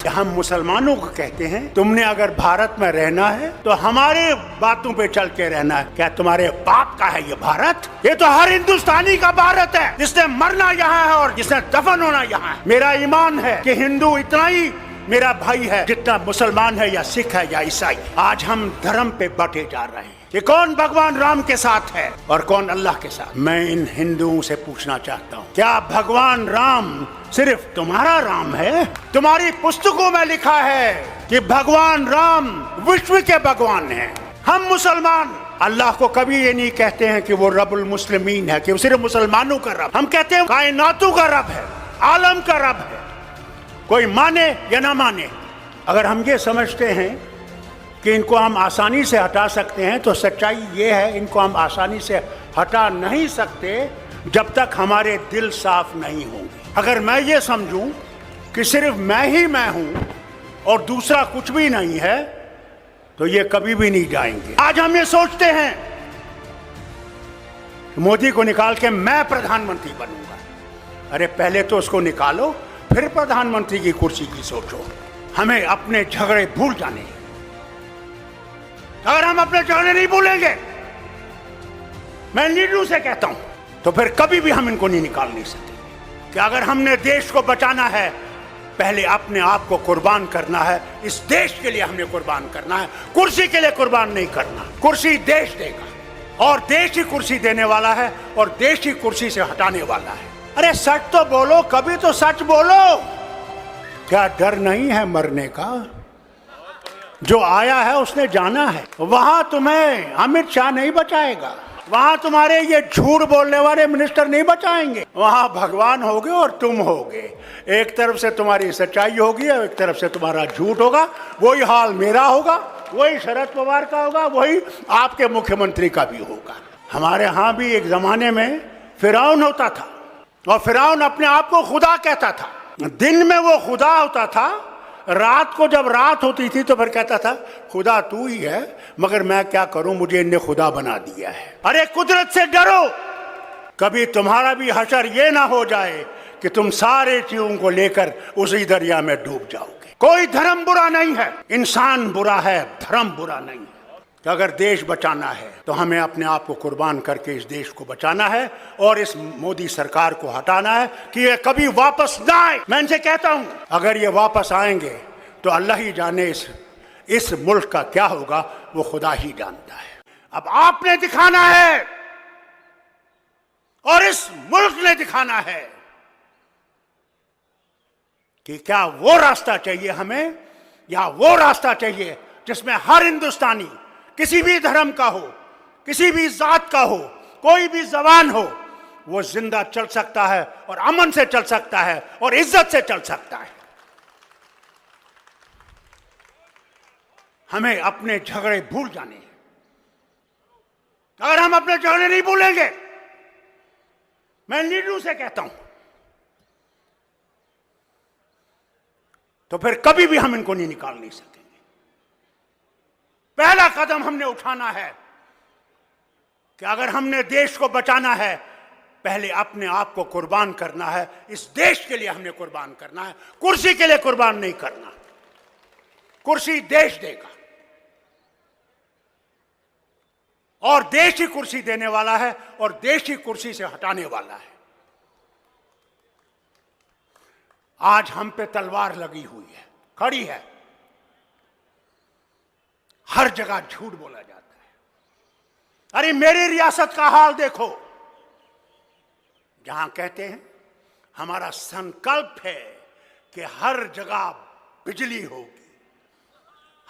हम मुसलमानों को कहते हैं तुमने अगर भारत में रहना है तो हमारे बातों पे चल के रहना है। क्या तुम्हारे बाप का है ये भारत? ये तो हर हिंदुस्तानी का भारत है, जिसने मरना यहाँ है और जिसने दफन होना यहाँ है। मेरा ईमान है कि हिंदू इतना ही मेरा भाई है जितना मुसलमान है या सिख है या ईसाई। आज हम धर्म पे बटे जा रहे हैं कि कौन भगवान राम के साथ है और कौन अल्लाह के साथ। मैं इन हिंदुओं से पूछना चाहता हूँ, क्या भगवान राम सिर्फ तुम्हारा राम है? तुम्हारी पुस्तकों में लिखा है कि भगवान राम विश्व के भगवान हैं। हम मुसलमान अल्लाह को कभी ये नहीं कहते हैं कि वो रब्बुल मुस्लिमीन है, कि वो सिर्फ मुसलमानों का रब। हम कहते हैं कायनातों का रब है, आलम का रब है। कोई माने या ना माने, अगर हम ये समझते हैं कि इनको हम आसानी से हटा सकते हैं तो सच्चाई ये है, इनको हम आसानी से हटा नहीं सकते जब तक हमारे दिल साफ नहीं होंगे। अगर मैं ये समझूं कि सिर्फ मैं ही मैं हूं और दूसरा कुछ भी नहीं है तो ये कभी भी नहीं जाएंगे। आज हम ये सोचते हैं मोदी को निकाल के मैं प्रधानमंत्री बनूंगा। अरे पहले तो उसको निकालो, फिर प्रधानमंत्री की कुर्सी की सोचो। हमें अपने झगड़े भूल जाने। अगर हम अपने झगड़े नहीं भूलेंगे, मैं लीडरों से कहता हूं, तो फिर कभी भी हम इनको नहीं निकाल नहीं सकते। कि अगर हमने देश को बचाना है, पहले अपने आप को कुर्बान करना है। इस देश के लिए हमने कुर्बान करना है, कुर्सी के लिए कुर्बान नहीं करना। कुर्सी देश देगा और देश ही कुर्सी देने वाला है और देश ही कुर्सी से हटाने वाला है। अरे सच तो बोलो, कभी तो सच बोलो। क्या डर नहीं है मरने का? जो आया है उसने जाना है। वहां तुम्हें अमित शाह नहीं बचाएगा, वहां तुम्हारे ये झूठ बोलने वाले मिनिस्टर नहीं बचाएंगे। वहां भगवान होगे और तुम होगे। एक तरफ से तुम्हारी सच्चाई होगी और एक तरफ से तुम्हारा झूठ होगा। वही हाल मेरा होगा, वही शरद पवार का होगा, वही आपके मुख्यमंत्री का भी होगा। हमारे यहाँ भी एक जमाने में फिरौन होता था और फिरौन अपने आप को खुदा कहता था। दिन में वो खुदा होता था, रात को जब रात होती थी तो फिर कहता था खुदा तू ही है, मगर मैं क्या करूं, मुझे इनने खुदा बना दिया है। अरे कुदरत से डरो, कभी तुम्हारा भी हशर ये ना हो जाए कि तुम सारे चीजों को लेकर उसी दरिया में डूब जाओगे। कोई धर्म बुरा नहीं है, इंसान बुरा है, धर्म बुरा नहीं है। तो अगर देश बचाना है तो हमें अपने आप को कुर्बान करके इस देश को बचाना है और इस मोदी सरकार को हटाना है कि ये कभी वापस ना आए। मैं इनसे कहता हूं, अगर ये वापस आएंगे तो अल्लाह ही जाने इस मुल्क का क्या होगा, वो खुदा ही जानता है। अब आपने दिखाना है और इस मुल्क ने दिखाना है कि क्या वो रास्ता चाहिए हमें या वो रास्ता चाहिए जिसमें हर हिंदुस्तानी, किसी भी धर्म का हो, किसी भी जात का हो, कोई भी जबान हो, वो जिंदा चल सकता है और अमन से चल सकता है और इज्जत से चल सकता है। हमें अपने झगड़े भूल जाने हैं। अगर हम अपने झगड़े नहीं भूलेंगे, मैं लीडरों से कहता हूं, तो फिर कभी भी हम इनको नहीं निकाल नहीं सकेंगे। पहला कदम हमने उठाना है कि अगर हमने देश को बचाना है, पहले अपने आप को कुर्बान करना है। इस देश के लिए हमने कुर्बान करना है, कुर्सी के लिए कुर्बान नहीं करना। कुर्सी देश देगा और देश ही कुर्सी देने वाला है और देश ही कुर्सी से हटाने वाला है। आज हम पे तलवार लगी हुई है, खड़ी है। हर जगह झूठ बोला जाता है। अरे मेरी रियासत का हाल देखो, जहां कहते हैं हमारा संकल्प है कि हर जगह बिजली होगी,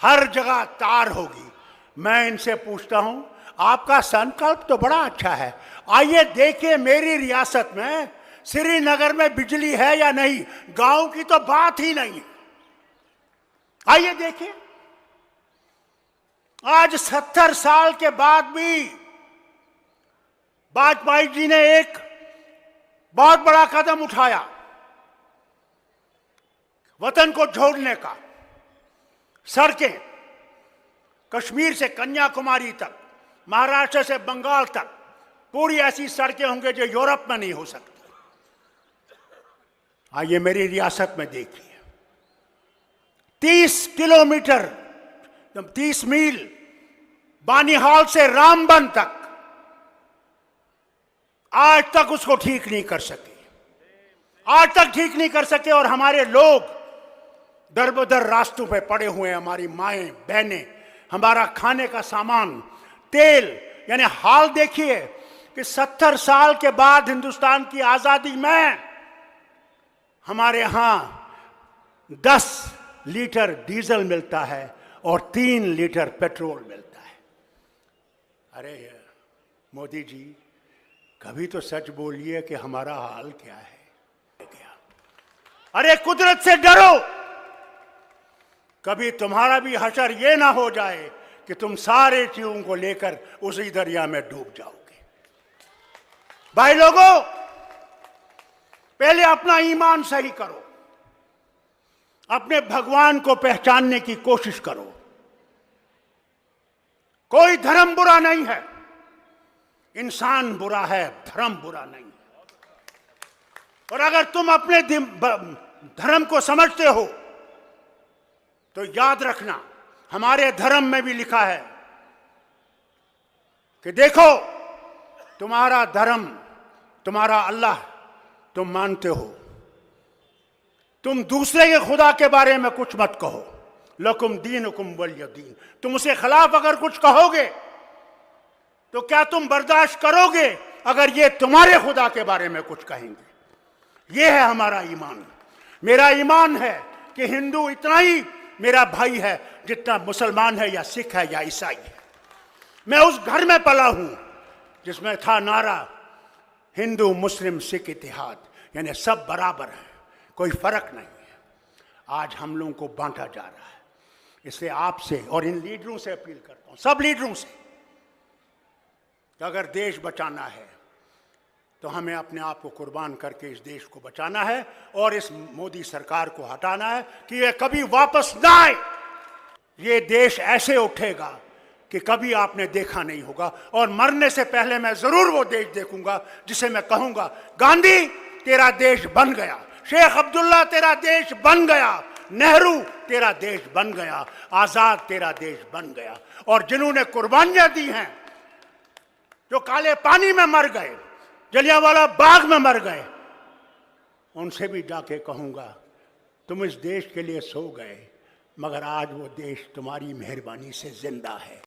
हर जगह तार होगी। मैं इनसे पूछता हूं, आपका संकल्प तो बड़ा अच्छा है, आइए देखिए मेरी रियासत में श्रीनगर में बिजली है या नहीं। गांव की तो बात ही नहीं। आइए देखिए, आज 70 साल के बाद भी वाजपेयी जी ने एक बहुत बड़ा कदम उठाया वतन को जोड़ने का। सड़कें कश्मीर से कन्याकुमारी तक, महाराष्ट्र से बंगाल तक, पूरी ऐसी सड़कें होंगे जो यूरोप में नहीं हो सकती। आइए मेरी रियासत में देखिए, 30 किलोमीटर, 30 मील बानीहाल से रामबन तक आज तक उसको ठीक नहीं कर सके, आज तक ठीक नहीं कर सके। और हमारे लोग दर बदर रास्तों पे पड़े हुए हैं, हमारी माएं बहनें, हमारा खाने का सामान, तेल। यानी हाल देखिए कि 70 साल के बाद हिंदुस्तान की आजादी में हमारे यहां 10 लीटर डीजल मिलता है और 3 लीटर पेट्रोल मिलता है। अरे मोदी जी, कभी तो सच बोलिए कि हमारा हाल क्या है। अरे कुदरत से डरो, कभी तुम्हारा भी हशर ये ना हो जाए कि तुम सारे चीजों को लेकर उसी दरिया में डूब जाओगे। भाई लोगों, पहले अपना ईमान सही करो, अपने भगवान को पहचानने की कोशिश करो। कोई धर्म बुरा नहीं है, इंसान बुरा है, धर्म बुरा नहीं है। और अगर तुम अपने धर्म को समझते हो तो याद रखना, हमारे धर्म में भी लिखा है कि देखो, तुम्हारा धर्म, तुम्हारा अल्लाह तुम मानते हो, तुम दूसरे के खुदा के बारे में कुछ मत कहो। लकुम दीनुकुम वलिय दीन। तुम उसके खिलाफ अगर कुछ कहोगे तो क्या तुम बर्दाश्त करोगे अगर ये तुम्हारे खुदा के बारे में कुछ कहेंगे? ये है हमारा ईमान। मेरा ईमान है कि हिंदू इतना ही मेरा भाई है जितना मुसलमान है या सिख है या ईसाई है। मैं उस घर में पला हूं जिसमें था नारा हिंदू मुस्लिम सिख इत्तेहाद, यानी सब बराबर हैं, कोई फर्क नहीं है। आज हम लोगों को बांटा जा रहा है। इसलिए आपसे और इन लीडरों से अपील करता हूं, सब लीडरों से, कि अगर देश बचाना है तो हमें अपने आप को कुर्बान करके इस देश को बचाना है और इस मोदी सरकार को हटाना है कि ये कभी वापस ना आए। ये देश ऐसे उठेगा कि कभी आपने देखा नहीं होगा। और मरने से पहले मैं जरूर वो देश देखूंगा जिसे मैं कहूंगा, गांधी तेरा देश बन गया, शेख अब्दुल्ला तेरा देश बन गया, नेहरू तेरा देश बन गया, आजाद तेरा देश बन गया। और जिन्होंने कुर्बानियां दी हैं, जो काले पानी में मर गए, जलियांवाला बाग में मर गए, उनसे भी जाके कहूंगा, तुम इस देश के लिए सो गए, मगर आज वो देश तुम्हारी मेहरबानी से जिंदा है।